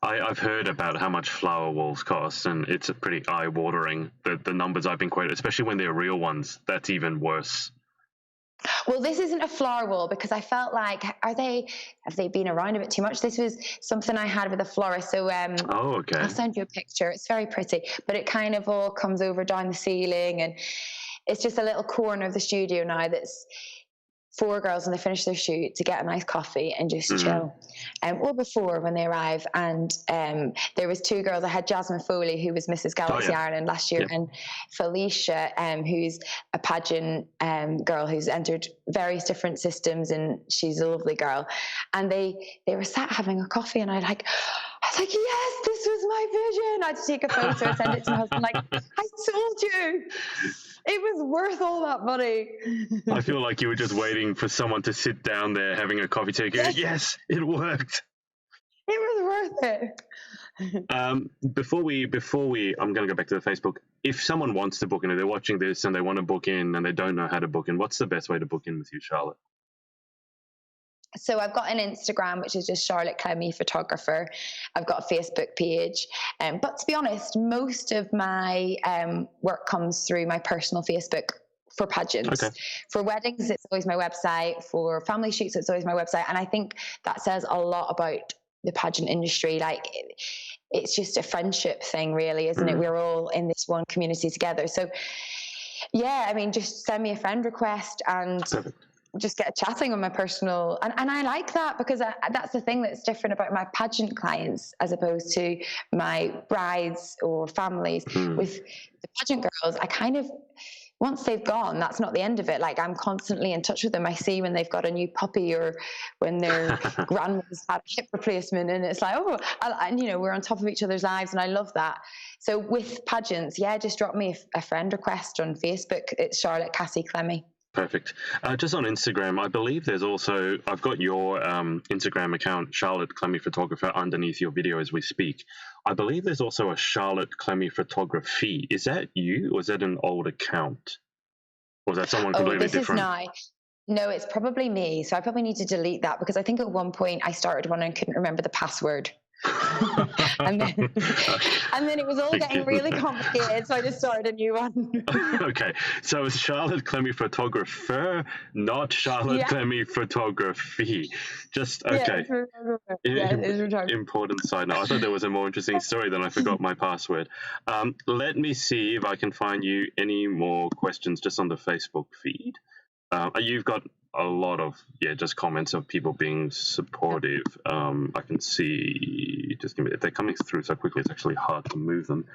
A: I've heard about how much flower walls cost, and it's a pretty eye-watering, the numbers I've been quoted, especially when they're real ones. That's even worse.
B: Well, this isn't a flower wall because I felt like, have they been around a bit too much? This was something I had with a florist. So
A: okay.
B: I'll send you a picture. It's very pretty, but it kind of all comes over down the ceiling, and it's just a little corner of the studio now that's 4 girls when they finish their shoot to get a nice coffee and just chill. Or before when they arrive. And there was 2 girls. I had Jasmine Foley, who was Mrs. Galaxy Ireland last year, and Felicia, who's a pageant girl who's entered various different systems, and she's a lovely girl. And they were sat having a coffee, and I was like, yes, this was my vision. I had to take a photo and send it to my husband, like, I told you. It was worth all that money.
A: I feel like you were just waiting for someone to sit down there having a coffee to go, yes, it worked.
B: It was worth
A: it. Before we, I'm going to go back to the Facebook. If someone wants to book in, if they're watching this and they want to book in and they don't know how to book in, what's the best way to book in with you, Charlotte?
B: So I've got an Instagram, which is just Charlotte Clemie Photographer. I've got a Facebook page. But to be honest, most of my work comes through my personal Facebook for pageants. Okay. For weddings, it's always my website. For family shoots, it's always my website. And I think that says a lot about the pageant industry. Like, it's just a friendship thing, really, isn't it? We're all in this one community together. So, yeah, I mean, just send me a friend request and just get chatting on my personal, and I like that because that's the thing that's different about my pageant clients as opposed to my brides or families. With the pageant girls, I kind of, once they've gone, that's not the end of it. Like, I'm constantly in touch with them. I see when they've got a new puppy or when their grandma's had a hip replacement, and it's like, and we're on top of each other's lives, and I love that. So with pageants, just drop me a friend request on Facebook. It's Charlotte Cassie Clemie.
A: Perfect. Just on Instagram, I believe there's also, I've got your Instagram account, Charlotte Clemie Photographer, underneath your video as we speak. I believe there's also a Charlotte Clemie Photography. Is that you, or is that an old account? Or is that someone completely different?
B: No, it's probably me. So I probably need to delete that because I think at one point I started one and couldn't remember the password. and then it was all getting really complicated, so I just started a new one.
A: Okay, so it's Charlotte Clemie Photographer, not Charlotte Clemie Photography. Just okay. Important side note. I thought there was a more interesting story, then I forgot my password. Let me see if I can find you any more questions just on the Facebook feed. You've got a lot of just comments of people being supportive. I can see, just give me, they're coming through so quickly, it's actually hard to move them.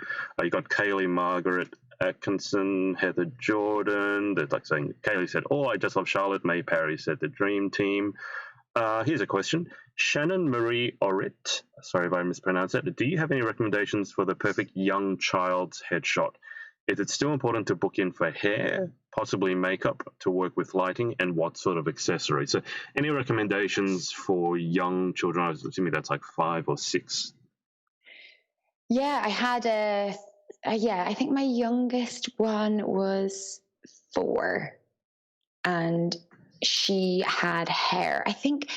A: You got Kaylee, Margaret Atkinson, Heather Jordan. They're like saying, Kaylee said, I just love Charlotte. May Parry said the dream team. Here's a question. Shannon Marie Orit, sorry if I mispronounced it. Do you have any recommendations for the perfect young child's headshot? Is it still important to book in for hair, possibly makeup to work with lighting, and what sort of accessories? So any recommendations for young children? I was assuming that's like 5 or 6.
B: Yeah, I had I think my youngest one was 4, and she had hair. I think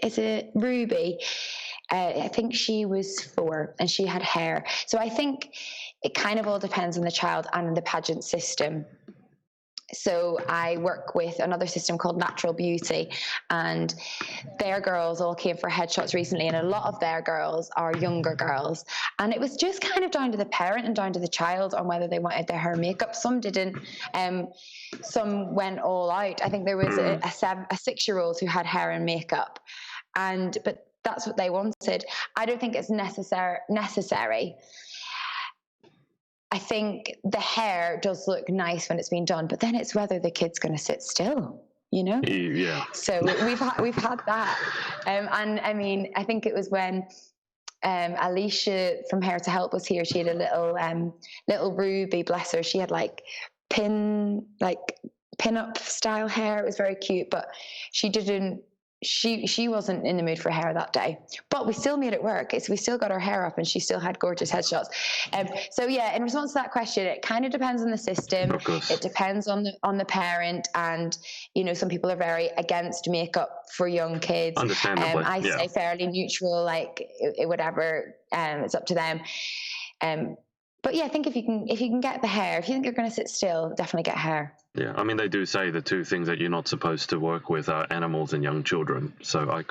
B: is it Ruby? I think she was 4 and she had hair. So I think it kind of all depends on the child and the pageant system. So I work with another system called Natural Beauty, and their girls all came for headshots recently, and a lot of their girls are younger girls. And it was just kind of down to the parent and down to the child on whether they wanted their hair and makeup. Some didn't. Some went all out. I think there was a 6-year-old who had hair and makeup, but that's what they wanted. I don't think it's necessary. I think the hair does look nice when it's been done, but then it's whether the kid's going to sit still,
A: Yeah.
B: So we've had that, and I mean, I think it was when Alicia from Hair to Help was here. She had a little Ruby, bless her. She had pin-up style hair. It was very cute, but she she wasn't in the mood for hair that day, but we still made it work. We still got her hair up and she still had gorgeous headshots. So yeah, in response to that question, it kind of depends on the system.
A: Of course.
B: It depends on the parent, and some people are very against makeup for young kids.
A: Understandably.
B: I say fairly neutral, like whatever. It's up to them. But yeah, I think if you can get the hair, if you think you're going to sit still, definitely get hair.
A: Yeah, I mean, they do say the two things that you're not supposed to work with are animals and young children. So I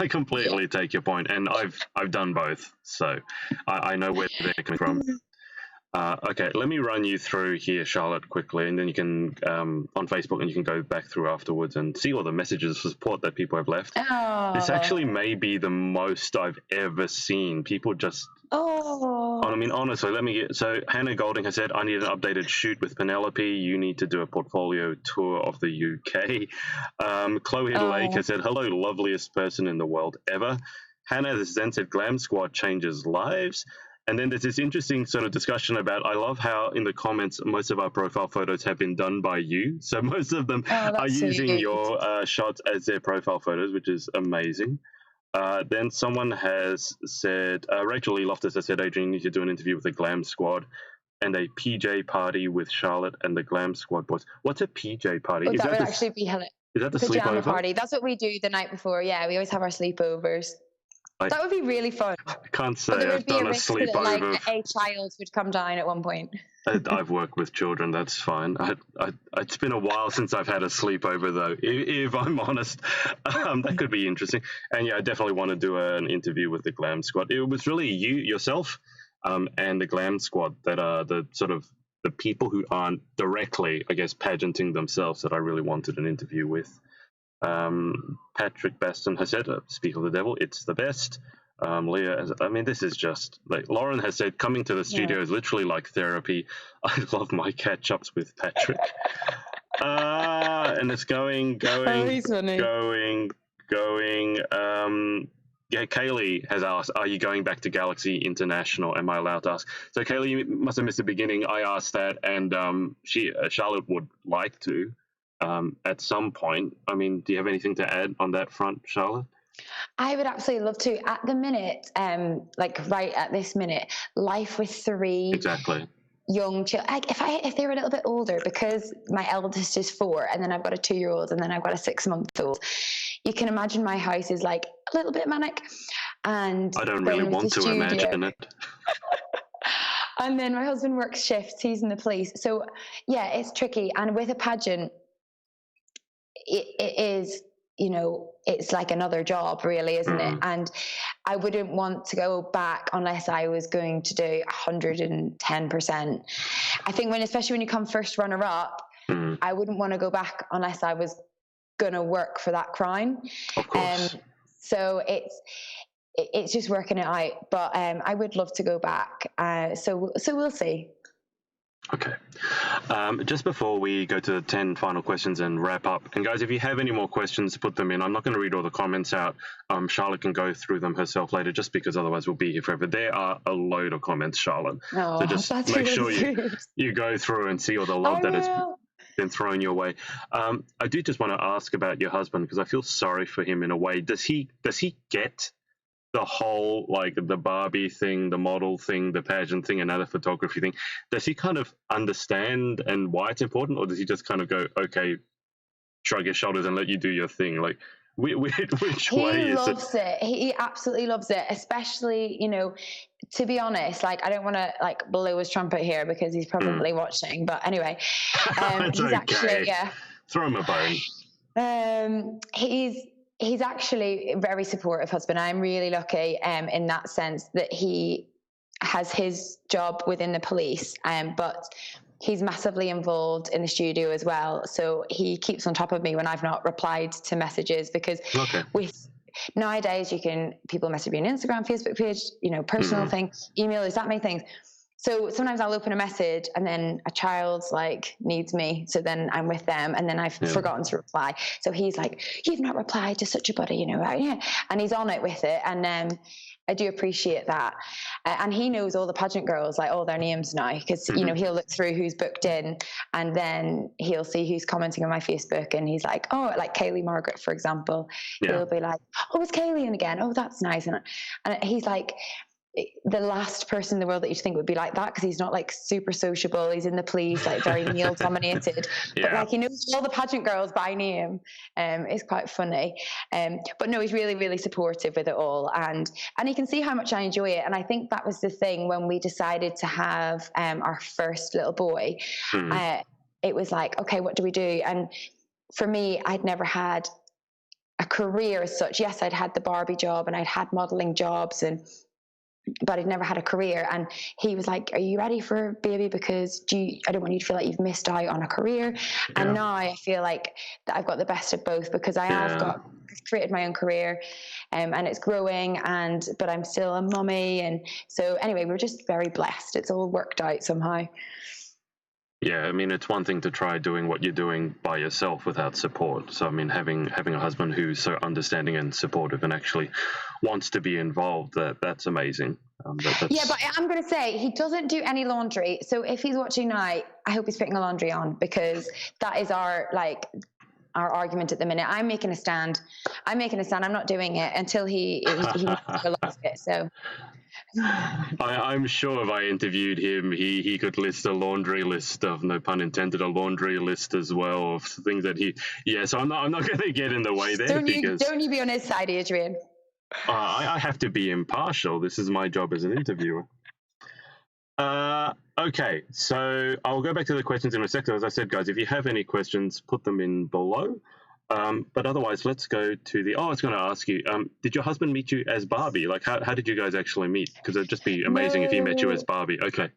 A: completely take your point, and I've done both, so I know where they're coming from. Okay, let me run you through here, Charlotte, quickly, and then you can on Facebook, and you can go back through afterwards and see all the messages of support that people have left.
B: Oh.
A: This actually may be the most I've ever seen. People just.
B: Oh.
A: I mean, honestly, so Hannah Golding has said, I need an updated shoot with Penelope. You need to do a portfolio tour of the UK. Chloe Lake has said, hello, loveliest person in the world ever. Hannah has then said, Glam Squad changes lives. And then there's this interesting sort of discussion about, I love how in the comments, most of our profile photos have been done by you. So most of them are using your shots as their profile photos, which is amazing. Then someone has said, Rachel Lee Loftus has said, Adrian, you need to do an interview with the Glam Squad and a PJ party with Charlotte and the Glam Squad boys. What's a PJ party?
B: That would actually be hilarious.
A: Is that the
B: pajama
A: sleepover
B: party? That's what we do the night before. Yeah, we always have our sleepovers. That would be really fun.
A: I can't say I've done a sleepover.
B: Like a child would come down at one point.
A: I've worked with children. That's fine. It's been a while since I've had a sleepover, though. If I'm honest, that could be interesting. And yeah, I definitely want to do an interview with the Glam Squad. It was really yourself, and the Glam Squad that are the sort of the people who aren't directly, I guess, pageanting themselves that I really wanted an interview with. Patrick Baston has said, speak of the devil, it's the best. Leah has, I mean, this is just like Lauren has said, coming to the studio is literally like therapy. I love my catch-ups with Patrick. And it's going. Yeah, Kaylee has asked, are you going back to Galaxy International? Am I allowed to ask? So Kaylee, you must have missed the beginning. I asked that, and Charlotte would like to. At some point. I mean, do you have anything to add on that front, Charlotte?
B: I would absolutely love to. At the minute, like right at this minute, life with three young children. If they were a little bit older, because my eldest is 4, and then I've got a 2-year-old, and then I've got a 6-month-old. You can imagine my house is like a little bit manic, and
A: I don't really want to imagine it.
B: And then my husband works shifts; he's in the police, so yeah, it's tricky. And with a pageant, it is, it's like another job, really, isn't it? And I wouldn't want to go back unless I was going to do 110%. I think especially when you come first runner-up, I wouldn't want to go back unless I was going to work for that crown.
A: Of course.
B: So it's just working it out. But I would love to go back. So we'll see.
A: Okay. Just before we go to the 10 final questions and wrap up, and guys, if you have any more questions, put them in. I'm not going to read all the comments out. Charlotte can go through them herself later, just because otherwise we'll be here forever. There are a load of comments, Charlotte. So just make sure you go through and see all the love that has been thrown your way. I do just want to ask about your husband, because I feel sorry for him in a way. Does he get the whole, like, the Barbie thing, the model thing, the pageant thing, another photography thing? Does he kind of understand and why it's important, or does he just kind of go, okay, shrug his shoulders and let you do your thing? Like, which way is it? He
B: loves it. He absolutely loves it, especially, to be honest, like, I don't want to, like, blow his trumpet here because he's probably watching, but anyway, he's
A: okay.
B: Actually,
A: throw him a bone.
B: He's actually a very supportive husband. I'm really lucky in that sense that he has his job within the police, but he's massively involved in the studio as well. So he keeps on top of me when I've not replied to messages, because with nowadays people message me on Instagram, Facebook page, personal thing, email, there's that many things. So sometimes I'll open a message and then a child like needs me. So then I'm with them and then I've forgotten to reply. So he's like, you've not replied to such a buddy, you know, right? Yeah. And he's on it with it. And I do appreciate that. And he knows all the pageant girls, like all their names now, because, you know, he'll look through who's booked in and then he'll see who's commenting on my Facebook. And he's like, oh, like Kaylee Margaret, for example, he'll be like, oh, it's Kaylee in again. Oh, that's nice. And he's like, the last person in the world that you'd think would be like that, because he's not like super sociable. He's in the police, like very male dominated, but like he knows all the pageant girls by name. It's quite funny. But no, he's really, really supportive with it all, and he can see how much I enjoy it. And I think that was the thing when we decided to have our first little boy. It was like, okay, what do we do? And for me, I'd never had a career as such. Yes, I'd had the Barbie job and I'd had modeling jobs but I'd never had a career. And he was like, are you ready for a baby? Because I don't want you to feel like you've missed out on a career. And now I feel like that I've got the best of both, because I've created my own career and it's growing, but I'm still a mummy. And so anyway, we're just very blessed. It's all worked out somehow.
A: Yeah, I mean, it's one thing to try doing what you're doing by yourself without support. So, I mean, having a husband who's so understanding and supportive and actually wants to be involved, that's amazing.
B: Yeah, but I'm going to say he doesn't do any laundry. So if he's watching now, I hope he's putting the laundry on, because that is our argument at the minute. I'm making a stand. I'm not doing it until he loves it. So.
A: I'm sure if I interviewed him, he could list a laundry list of, no pun intended, a laundry list as well of things that so I'm not going to get in the way there. Don't
B: you be on his side, Adrian.
A: I have to be impartial. This is my job as an interviewer. Okay, so I'll go back to the questions in a second. As I said, guys, if you have any questions, put them in below. But otherwise, let's go to I was going to ask you, did your husband meet you as Barbie? Like, how did you guys actually meet? Because it'd just be amazing if he met you as Barbie. Okay.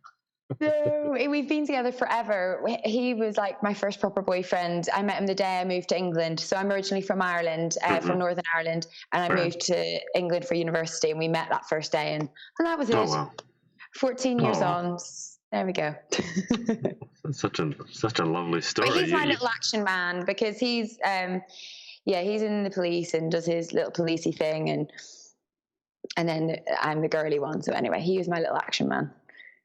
B: No, we've been together forever. He was like my first proper boyfriend. I met him the day I moved to England. So I'm originally from Ireland, from Northern Ireland, and I moved to England for university, and we met that first day, and that was it.
A: Oh, wow.
B: 14 years on. There we go.
A: Such a lovely story.
B: But he's my little action man, because he's he's in the police and does his little policey thing, and then I'm the girly one. So anyway, he was my little action man.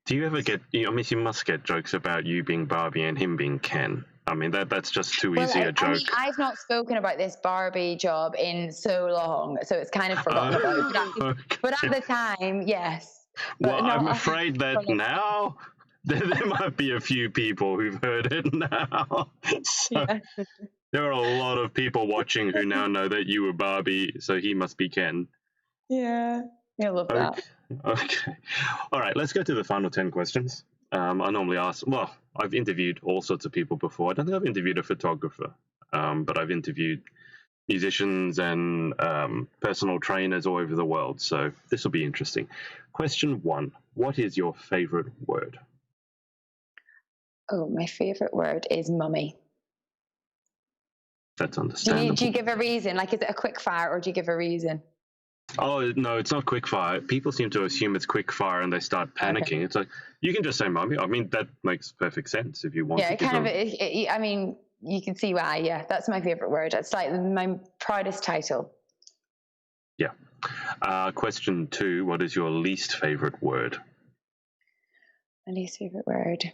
A: Do you ever get? I mean, you must get jokes about you being Barbie and him being Ken. I mean, that's just too easy a joke. I mean,
B: I've not spoken about this Barbie job in so long, so it's kind of forgotten about. But at the time, yes.
A: Well, I'm afraid that now there might be a few people who've heard it now. So there are a lot of people watching who now know that you were Barbie, so he must be Ken.
B: Yeah, I love that.
A: Okay. All right, let's go to the final 10 questions. I normally ask, I've interviewed all sorts of people before. I don't think I've interviewed a photographer, but I've interviewed musicians and personal trainers all over the world. So this will be interesting. Question 1. What is your favorite word?
B: Oh, my favorite word is mummy.
A: That's understandable.
B: Do you give a reason? Like, is it a quick fire, or do you give a reason?
A: Oh, no, it's not quick fire. People seem to assume it's quick fire and they start panicking. Okay. It's like, you can just say mummy. I mean, that makes perfect sense if you want to.
B: Yeah, I mean, you can see why. Yeah, that's my favorite word. It's like my proudest title.
A: Yeah. Question 2. What is your least favorite word?
B: My least favorite word.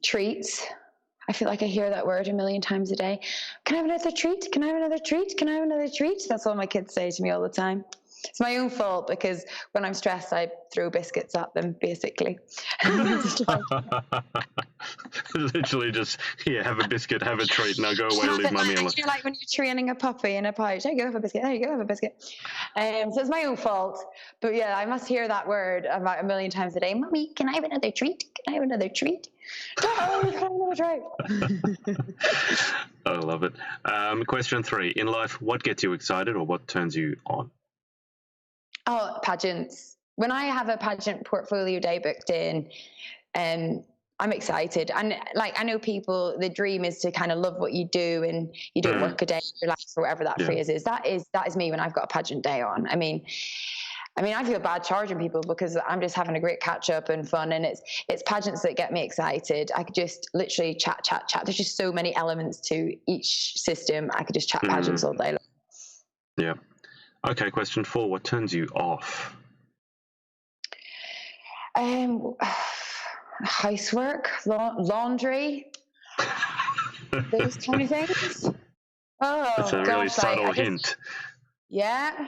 B: Treats. I feel like I hear that word a million times a day. Can I have another treat? Can I have another treat? Can I have another treat? That's all my kids say to me all the time. It's my own fault, because when I'm stressed, I throw biscuits at them, basically.
A: Literally just, have a biscuit, have a treat, now go away, leave mummy alone.
B: You're like when you're training a puppy in a pouch. There you go, have a biscuit. There you go, have a biscuit. So it's my own fault. But yeah, I must hear that word about a million times a day. Mummy, can I have another treat? Can I have another treat? No,
A: I love it. Question 3. In life, what gets you excited, or what turns you on?
B: Oh, pageants. When I have a pageant portfolio day booked in, I'm excited. And like, I know people, the dream is to kind of love what you do and you don't work a day in your life, or whatever that phrase is. That is me when I've got a pageant day on. I mean, I mean, I feel bad charging people because I'm just having a great catch up and fun, and it's pageants that get me excited. I could just literally chat. There's just so many elements to each system. I could just chat pageants all day long.
A: Yeah. Okay, question 4. What turns you off?
B: Housework, laundry, those kind of things. Oh,
A: that's a really subtle hint.
B: Yeah.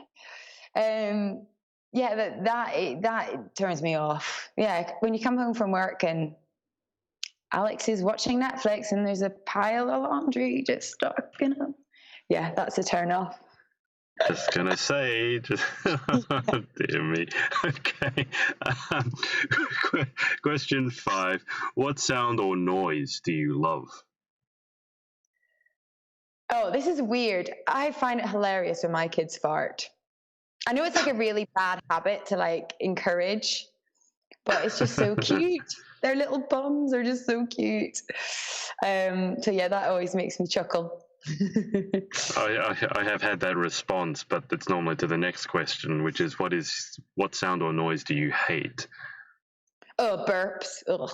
B: Yeah, that turns me off. Yeah, when you come home from work and Alex is watching Netflix and there's a pile of laundry just stuck, yeah, that's a turn off.
A: Just gonna say, dear me. Okay. Question 5. What sound or noise do you love?
B: Oh, this is weird. I find it hilarious when my kids fart. I know it's like a really bad habit to like encourage, but it's just so cute. Their little bums are just so cute. So yeah, that always makes me chuckle.
A: I have had that response, but it's normally to the next question, which is what sound or noise do you hate?
B: Oh, burps. Ugh.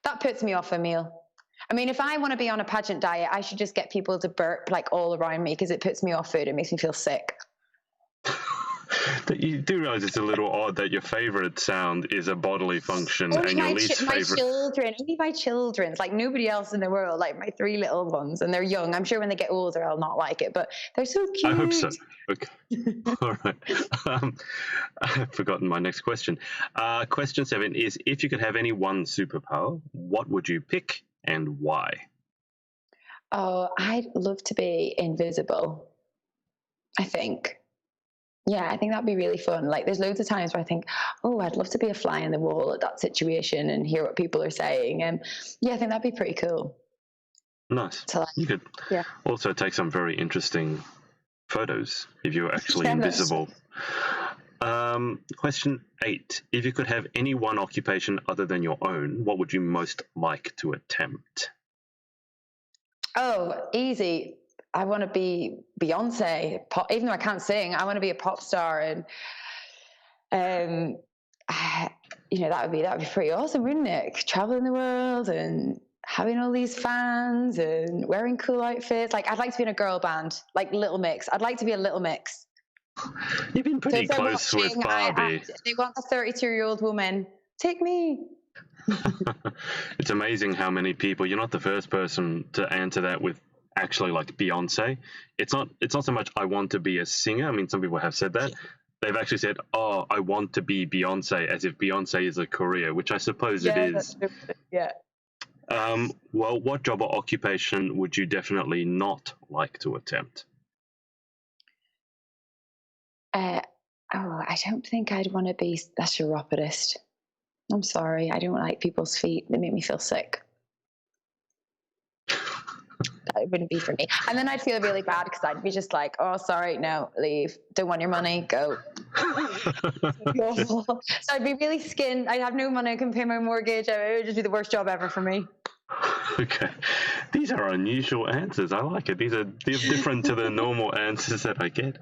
B: That puts me off a meal. I mean, if I want to be on a pageant diet, I should just get people to burp like all around me because it puts me off food. It makes me feel sick.
A: You do realize it's a little odd that your favorite sound is a bodily function and your least favorite.
B: Only my children's, like nobody else in the world, like my 3 little ones, and they're young. I'm sure when they get older, I'll not like it, but they're so cute.
A: I hope so. Okay. All right. I've forgotten my next question. Question 7 is: if you could have any one superpower, what would you pick and why?
B: Oh, I'd love to be invisible, I think. Yeah, I think that'd be really fun. Like, there's loads of times where I think, oh, I'd love to be a fly in the wall at that situation and hear what people are saying. And yeah, I think that'd be pretty cool.
A: Nice. So, you could also take some very interesting photos if you were actually invisible. Question 8. If you could have any one occupation other than your own, what would you most like to attempt?
B: Oh, easy. I want to be Beyonce. Even though I can't sing, I want to be a pop star, and that would be pretty awesome, wouldn't it? Traveling the world and having all these fans and wearing cool outfits. Like, I'd like to be in a girl band, like Little Mix. I'd like to be a Little Mix.
A: You've been pretty close with Barbie.
B: They want a 32-year-old woman. Take me.
A: It's amazing how many people. You're not the first person to answer that with actually like Beyonce. It's not so much I want to be a singer. I mean, some people have said that. They've actually said, oh, I want to be Beyonce, as if Beyonce is a career, which I suppose it is.
B: Yeah.
A: Well, what job or occupation would you definitely not like to attempt?
B: I don't think I'd want to be a chiropodist. I'm sorry. I don't like people's feet. They make me feel sick. That wouldn't be for me. And then I'd feel really bad because I'd be just like, oh, sorry, no, leave. Don't want your money, go. So I'd be really skinned. I'd have no money. I couldn't pay my mortgage. It would just be the worst job ever for me.
A: Okay. These are unusual answers. I like it. These are different to the normal answers that I get.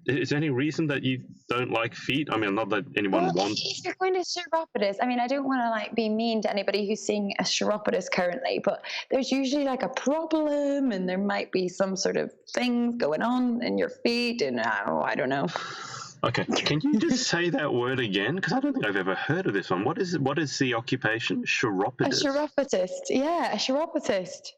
A: Is there any reason that you don't like feet? I mean, not that anyone wants...
B: If you're going to chiropodist, I mean, I don't want to like be mean to anybody who's seeing a chiropodist currently, but there's usually like a problem and there might be some sort of thing going on in your feet, and I don't know.
A: Okay, can you just say that word again? Because I don't think I've ever heard of this one. What is the occupation? Chiropodist?
B: A chiropodist, yeah, a chiropodist.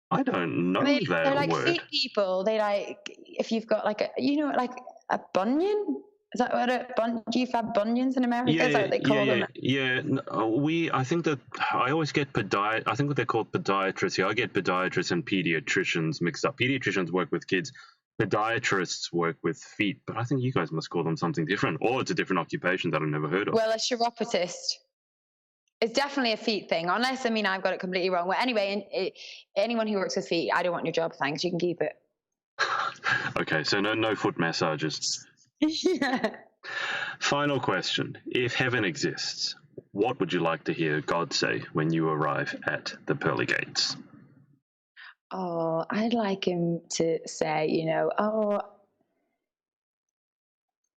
A: I don't know that
B: They're like
A: word.
B: feet people. They like, if you've got like like a bunion? Is that what do you have bunions in America? Is that what they call them?
A: Yeah. I think that I always get I think what they're called podiatrists here. I get podiatrists and pediatricians mixed up. Pediatricians work with kids. Podiatrists work with feet, but I think you guys must call them something different, or it's a different occupation that I've never heard of.
B: Well, a chiropodist is definitely a feet thing, unless, I've got it completely wrong. Well, anyway, anyone who works with feet, I don't want your job, thanks. You can keep it.
A: Okay, so no foot massages.
B: Yeah.
A: Final question. If heaven exists, what would you like to hear God say when you arrive at the pearly gates?
B: Oh, I'd like him to say,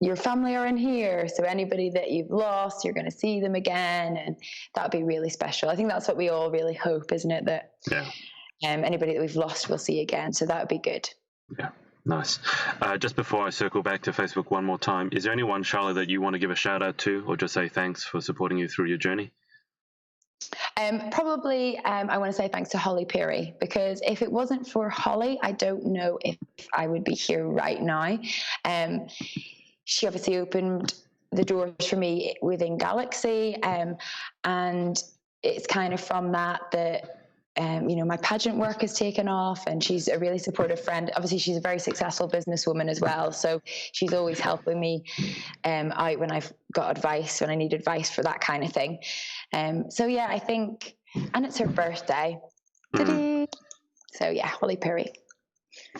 B: your family are in here. So anybody that you've lost, you're going to see them again. And that'd be really special. I think that's what we all really hope, isn't it? That anybody that we've lost, we'll see again. So that would be good.
A: Yeah. Nice. Just before I circle back to Facebook one more time, is there anyone, Charlotte, that you want to give a shout out to, or just say thanks for supporting you through your journey?
B: Probably I want to say thanks to Holly Perry, because if it wasn't for Holly, I don't know if I would be here right now. She obviously opened the doors for me within Galaxy, and it's kind of from that my pageant work has taken off, and she's a really supportive friend. Obviously, she's a very successful businesswoman as well, so she's always helping me out when I've got advice, when I need advice for that kind of thing. So yeah, I think, and it's her birthday. So yeah, Holly Perry.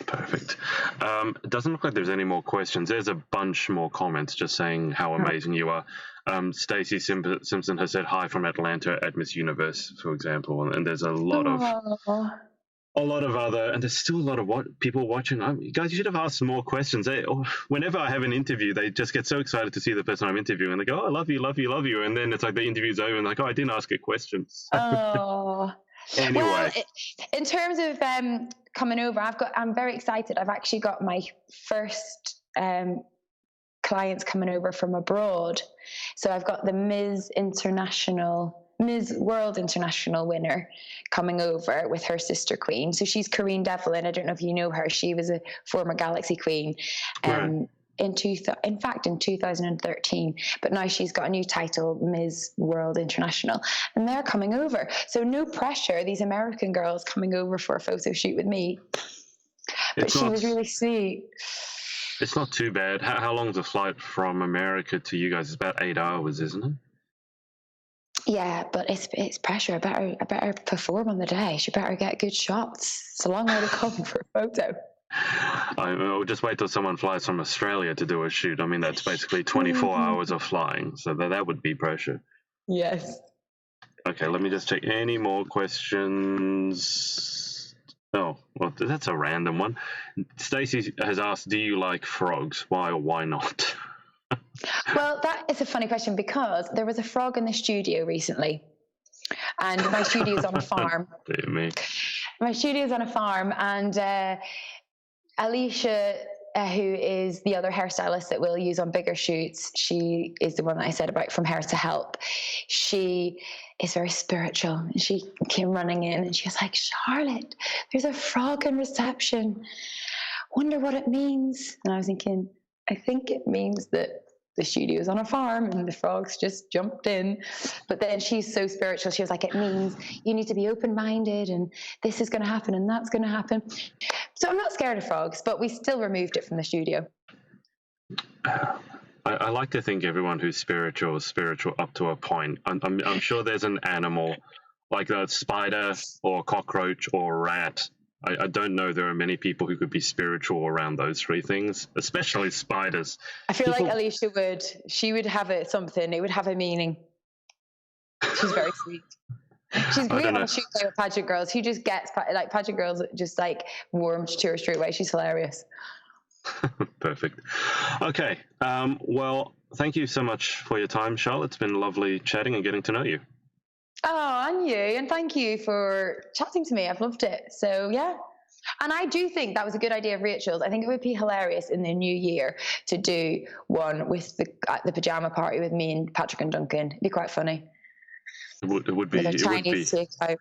A: Perfect. It doesn't look like there's any more questions. There's a bunch more comments just saying how amazing you are. Stacey Simpson has said hi from Atlanta at Miss Universe, for example, and there's a lot of other, and there's still a lot of people watching. Guys, you should have asked more questions. Whenever I have an interview, they just get so excited to see the person I'm interviewing, and they go, "Oh, I love you," and then it's like the interview's over, and like, "Oh, I didn't ask a question."
B: Oh.
A: Anyway,
B: well, in terms of coming over, I'm very excited. I've actually got my first clients coming over from abroad. So I've got the Ms. World International winner coming over with her sister queen. So she's Corinne Devlin. I don't know if you know her. She was a former Galaxy queen.
A: Right.
B: In 2013, but now she's got a new title, Ms. World International, and they're coming over. So no pressure, these American girls coming over for a photo shoot with me. But she was really sweet.
A: It's not too bad. How long is the flight from America to you guys? It's about 8 hours, isn't it? Yeah,
B: but it's pressure. I better perform on the day. She better get good shots. It's a long way to come for a photo.
A: I'll just wait till someone flies from Australia to do a shoot. I mean, that's basically 24 hours of flying, so that would be pressure.
B: Yes.
A: Okay, let me just check. Any more questions? Oh, well, that's a random one. Stacey has asked, do you like frogs? Why or why not?
B: Well, that is a funny question, because there was a frog in the studio recently, and my studio's on a farm.
A: Dear me.
B: My studio's on a farm, and Alicia, who is the other hairstylist that we'll use on bigger shoots, she is the one that I said about from Hair to Help. She is very spiritual, and she came running in and she was like, "Charlotte, there's a frog in reception. Wonder what it means." And I was thinking, I think it means that the studio's on a farm and the frogs just jumped in. But then she's so spiritual. She was like, it means you need to be open-minded, and this is going to happen and that's going to happen. So I'm not scared of frogs, but we still removed it from the studio.
A: I like to think everyone who's spiritual is spiritual up to a point. I'm sure there's an animal like a spider or cockroach or rat. I don't know there are many people who could be spiritual around those three things, especially spiders.
B: I feel like Alicia would. She would have something. It would have a meaning. She's very sweet. She's great on shoot with pageant girls. She just gets, like, pageant girls just like warmed to her straight away. She's hilarious.
A: Perfect. Okay. Well, thank you so much for your time, Charlotte. It's been lovely chatting and getting to know you.
B: Oh, and you, and thank you for chatting to me. I've loved it. So yeah, and I do think that was a good idea of Rachel's. I think it would be hilarious in the new year to do one with the pajama party with me and Patrick and Duncan. It'd be quite funny.
A: It would be.
B: With a Chinese takeout.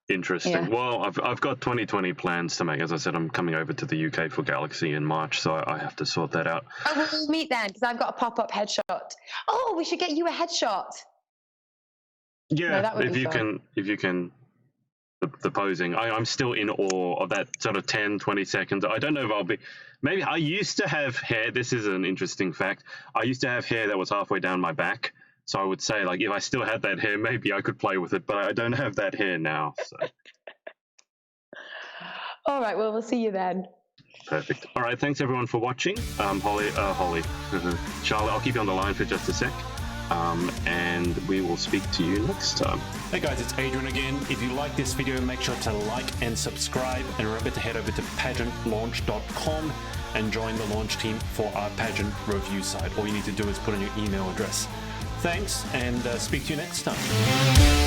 A: Interesting.
B: Yeah.
A: Well, I've got 2020 plans to make. As I said, I'm coming over to the UK for Galaxy in March, so I have to sort that out.
B: Oh, we'll meet then, because I've got a pop-up headshot. Oh, we should get you a headshot.
A: Yeah, no, if you can, the posing. I'm still in awe of that sort of 10, 20 seconds. I don't know if I'll be. Maybe I used to have hair. This is an interesting fact. I used to have hair that was halfway down my back. So I would say, like, if I still had that hair, maybe I could play with it, but I don't have that hair now. So.
B: All right, well, we'll see you then.
A: Perfect. All right, thanks everyone for watching. Holly, Charlotte, I'll keep you on the line for just a sec, and we will speak to you next time.
C: Hey guys, it's Adrian again. If you like this video, make sure to like and subscribe, and remember to head over to pageantlaunch.com and join the launch team for our pageant review site. All you need to do is put in your email address. Thanks, and speak to you next time.